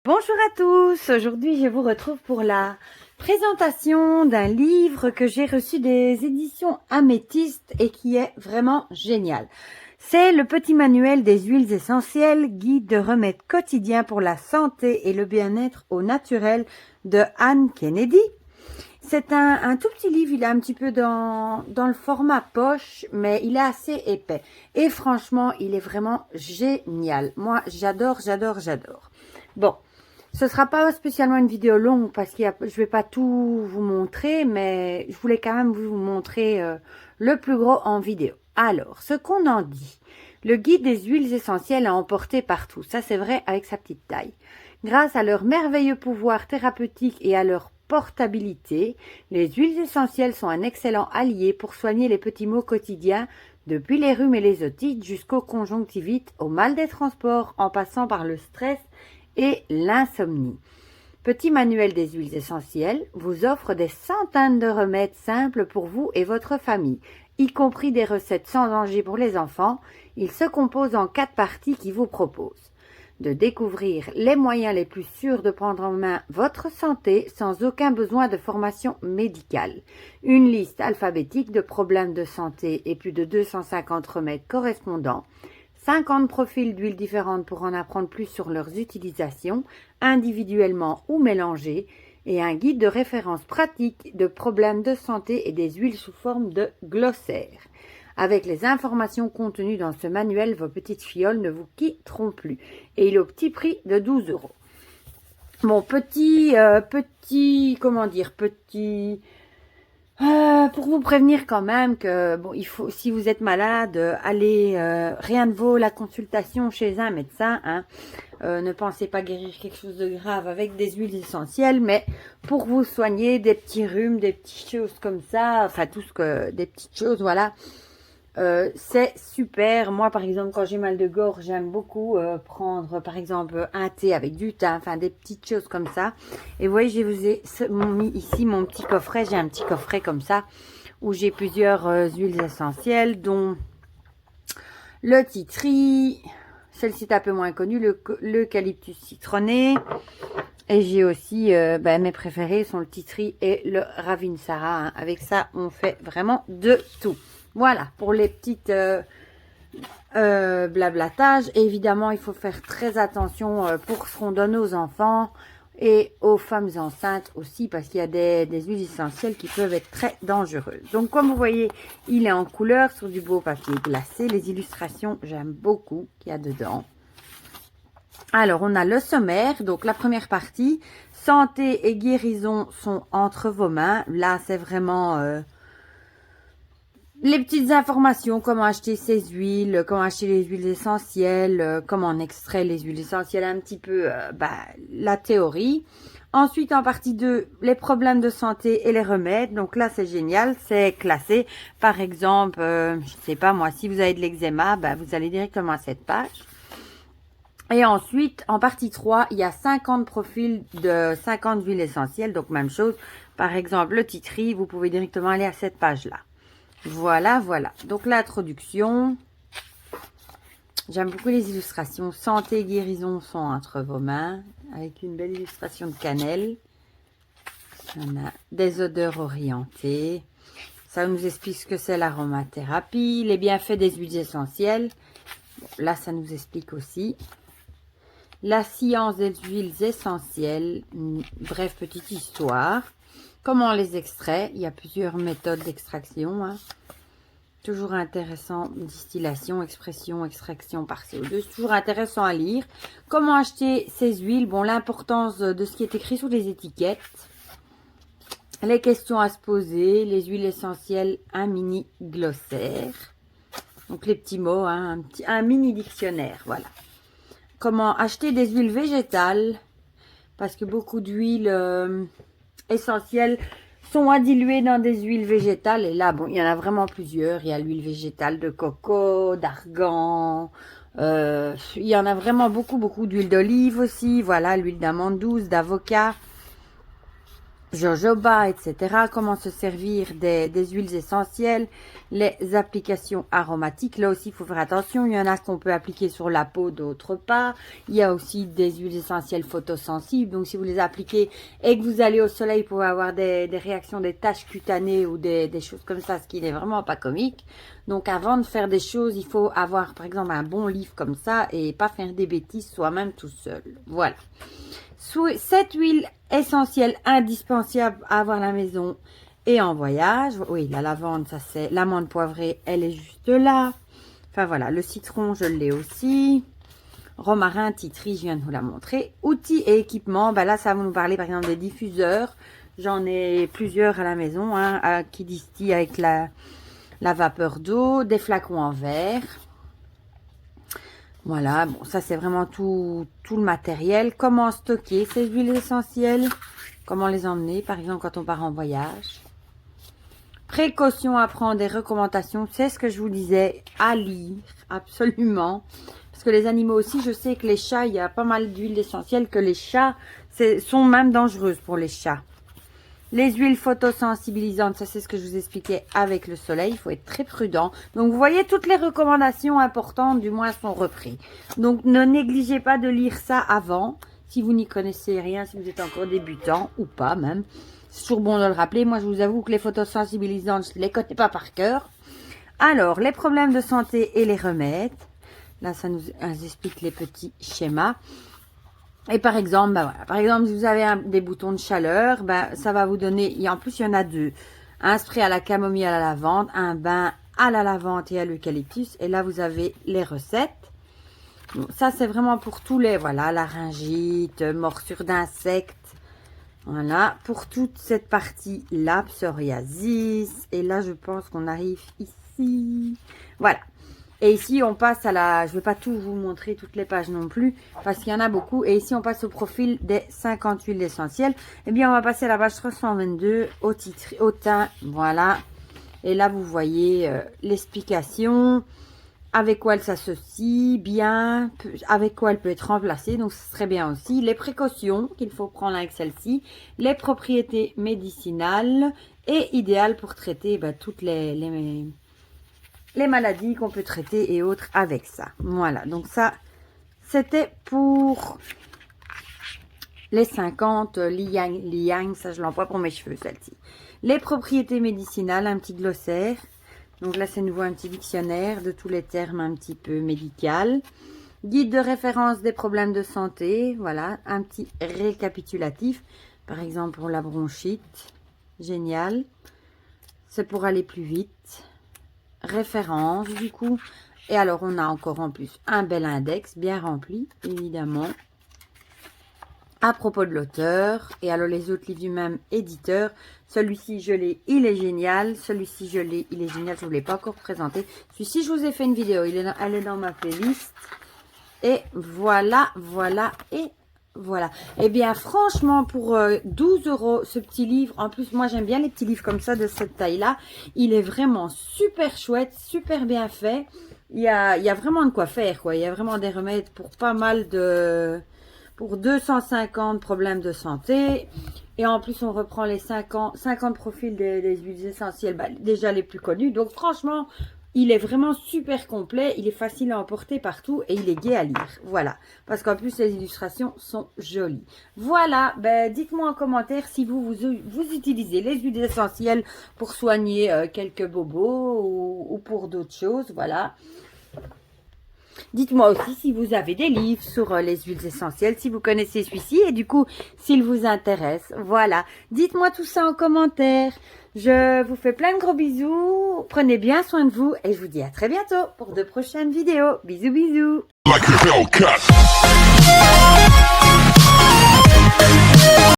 Bonjour à tous, aujourd'hui je vous retrouve pour la présentation d'un livre que j'ai reçu des éditions Améthyste et qui est vraiment génial. C'est le petit manuel des huiles essentielles, guide de remèdes quotidiens pour la santé et le bien-être au naturel de Anne Kennedy. C'est un tout petit livre, il est un petit peu dans le format poche, mais il est assez épais. Et franchement, il est vraiment génial. Moi, j'adore. Bon. Ce sera pas spécialement une vidéo longue parce que je vais pas tout vous montrer, mais je voulais quand même vous montrer le plus gros en vidéo. Alors, ce qu'on en dit. Le guide des huiles essentielles à emporter partout. Ça, c'est vrai avec sa petite taille. Grâce à leur merveilleux pouvoir thérapeutique et à leur portabilité, les huiles essentielles sont un excellent allié pour soigner les petits maux quotidiens, depuis les rhumes et les otites jusqu'aux conjonctivites, au mal des transports, en passant par le stress et l'insomnie. Petit manuel des huiles essentielles vous offre des centaines de remèdes simples pour vous et votre famille, y compris des recettes sans danger pour les enfants. Il se compose en 4 parties qui vous proposent de découvrir les moyens les plus sûrs de prendre en main votre santé sans aucun besoin de formation médicale. Une liste alphabétique de problèmes de santé et plus de 250 remèdes correspondants. 50 profils d'huiles différentes pour en apprendre plus sur leurs utilisations, individuellement ou mélangées, et un guide de référence pratique de problèmes de santé et des huiles sous forme de glossaire. Avec les informations contenues dans ce manuel, vos petites fioles ne vous quitteront plus. Et il est au petit prix de 12 €. Mon pour vous prévenir quand même que bon, il faut, si vous êtes malade, allez, rien ne vaut la consultation chez un médecin. Hein. Ne pensez pas guérir quelque chose de grave avec des huiles essentielles, mais pour vous soigner des petits rhumes, des petites choses comme ça, enfin des petites choses, voilà. C'est super. Moi, par exemple, quand j'ai mal de gorge, j'aime beaucoup prendre, par exemple, un thé avec du thym, enfin des petites choses comme ça. Et vous voyez, je vous ai mis ici mon petit coffret. J'ai un petit coffret comme ça où j'ai plusieurs huiles essentielles, dont le tea tree, celle-ci est un peu moins connue, l'eucalyptus citronné. Et j'ai aussi, mes préférés sont le tea tree et le ravinsara. Hein. Avec ça, on fait vraiment de tout. Voilà, pour les petites blablatages. Et évidemment, il faut faire très attention pour ce qu'on donne aux enfants et aux femmes enceintes aussi, parce qu'il y a des huiles essentielles qui peuvent être très dangereuses. Donc, comme vous voyez, il est en couleur sur du beau papier glacé. Les illustrations, j'aime beaucoup qu'il y a dedans. Alors, on a le sommaire. Donc, la première partie, santé et guérison sont entre vos mains. Là, c'est vraiment les petites informations, comment acheter ces huiles, comment acheter les huiles essentielles, comment on extrait les huiles essentielles, un petit peu la théorie. Ensuite, en partie 2, les problèmes de santé et les remèdes. Donc là, c'est génial, c'est classé. Par exemple, je sais pas moi, si vous avez de l'eczéma, vous allez directement à cette page. Et ensuite, en partie 3, il y a 50 profils de 50 huiles essentielles. Donc, même chose. Par exemple, le tea tree, vous pouvez directement aller à cette page-là. Voilà. Donc, l'introduction. J'aime beaucoup les illustrations. Santé et guérison sont entre vos mains. Avec une belle illustration de cannelle. On a des odeurs orientées. Ça nous explique ce que c'est l'aromathérapie. Les bienfaits des huiles essentielles. Bon, là, ça nous explique aussi. La science des huiles essentielles. Bref, petite histoire. Comment on les extrait. Il y a plusieurs méthodes d'extraction. Hein. Toujours intéressant. Distillation, expression, extraction par CO2. C'est toujours intéressant à lire. Comment acheter ces huiles. Bon, l'importance de ce qui est écrit sur les étiquettes. Les questions à se poser. Les huiles essentielles. Un mini glossaire. Donc, les petits mots. Hein, un mini dictionnaire. Voilà. Comment acheter des huiles végétales. Parce que beaucoup d'huiles essentielles sont à diluer dans des huiles végétales. Et là, bon, il y en a vraiment plusieurs. Il y a l'huile végétale de coco, d'argan. Il y en a vraiment beaucoup d'huile d'olive aussi. Voilà, l'huile d'amande douce, d'avocat. jojoba, etc. Comment se servir des huiles essentielles, les applications aromatiques. Là aussi, il faut faire attention. Il y en a qu'on peut appliquer sur la peau, d'autres pas. Il y a aussi des huiles essentielles photosensibles. Donc, si vous les appliquez et que vous allez au soleil, vous pouvez avoir des réactions, des taches cutanées ou des choses comme ça, ce qui n'est vraiment pas comique. Donc, avant de faire des choses, il faut avoir, par exemple, un bon livre comme ça et pas faire des bêtises soi-même tout seul. Voilà. Cette huile essentielle indispensable à avoir à la maison et en voyage. Oui, la lavande, ça c'est l'amande poivrée, elle est juste là. Enfin voilà, le citron, je l'ai aussi. Romarin, titri, je viens de vous la montrer. Outils et équipements, ben là ça va nous parler par exemple des diffuseurs. J'en ai plusieurs à la maison qui distillent avec la vapeur d'eau, des flacons en verre. Voilà, bon, ça c'est vraiment tout le matériel. Comment stocker ces huiles essentielles? Comment les emmener, par exemple, quand on part en voyage? Précautions à prendre, des recommandations. C'est ce que je vous disais, à lire, absolument. Parce que les animaux aussi, je sais que les chats, il y a pas mal d'huiles essentielles que les chats sont même dangereuses pour les chats. Les huiles photosensibilisantes, ça c'est ce que je vous expliquais avec le soleil, il faut être très prudent. Donc vous voyez, toutes les recommandations importantes du moins sont reprises. Donc ne négligez pas de lire ça avant, si vous n'y connaissez rien, si vous êtes encore débutant ou pas même. C'est toujours bon de le rappeler, moi je vous avoue que les photosensibilisantes, je ne les connais pas par cœur. Alors, les problèmes de santé et les remèdes, là ça nous explique les petits schémas. Et par exemple, ben voilà, par exemple, si vous avez des boutons de chaleur, ben ça va vous donner, et en plus il y en a deux, un spray à la camomille à la lavande, un bain à la lavande et à l'eucalyptus, et là vous avez les recettes. Bon, ça c'est vraiment pour tous les, voilà, laryngite, morsure d'insectes, voilà, pour toute cette partie là, psoriasis, et là je pense qu'on arrive ici, voilà. Et ici, on passe à la... Je ne vais pas tout vous montrer, toutes les pages non plus, parce qu'il y en a beaucoup. Et ici, on passe au profil des 50 huiles essentielles. Eh bien, on va passer à la page 322, au thym. Voilà. Et là, vous voyez l'explication, avec quoi elle s'associe, bien, avec quoi elle peut être remplacée. Donc, ce serait bien aussi. Les précautions qu'il faut prendre avec celle-ci. Les propriétés médicinales et idéales pour traiter toutes les maladies qu'on peut traiter et autres avec ça. Voilà, donc ça, c'était pour les 50 liang, ça je l'emploie pour mes cheveux, celle-ci. Les propriétés médicinales, un petit glossaire. Donc là, c'est nouveau un petit dictionnaire de tous les termes un petit peu médical. Guide de référence des problèmes de santé, voilà, un petit récapitulatif. Par exemple, pour la bronchite, génial. C'est pour aller plus vite. Référence du coup, et alors on a encore en plus un bel index bien rempli évidemment à propos de l'auteur. Et alors les autres livres du même éditeur, celui-ci je l'ai, il est génial, celui-ci je l'ai, il est génial, je ne vous l'ai pas encore présenté, celui-ci je vous ai fait une vidéo, elle est dans ma playlist. Et voilà, et voilà. Et bien franchement, pour 12 € ce petit livre, en plus moi j'aime bien les petits livres comme ça de cette taille là, il est vraiment super chouette, super bien fait. Il y a vraiment de quoi faire quoi, il y a vraiment des remèdes pour pas mal de... pour 250 problèmes de santé. Et en plus on reprend les 50 profils des huiles essentielles, déjà les plus connus. Donc franchement... il est vraiment super complet, il est facile à emporter partout et il est gai à lire. Voilà, parce qu'en plus les illustrations sont jolies. Voilà, dites-moi en commentaire si vous utilisez les huiles essentielles pour soigner quelques bobos ou pour d'autres choses. Voilà. Dites-moi aussi si vous avez des livres sur les huiles essentielles, si vous connaissez celui-ci et du coup, s'il vous intéresse. Voilà, dites-moi tout ça en commentaire. Je vous fais plein de gros bisous, prenez bien soin de vous et je vous dis à très bientôt pour de prochaines vidéos. Bisous, bisous.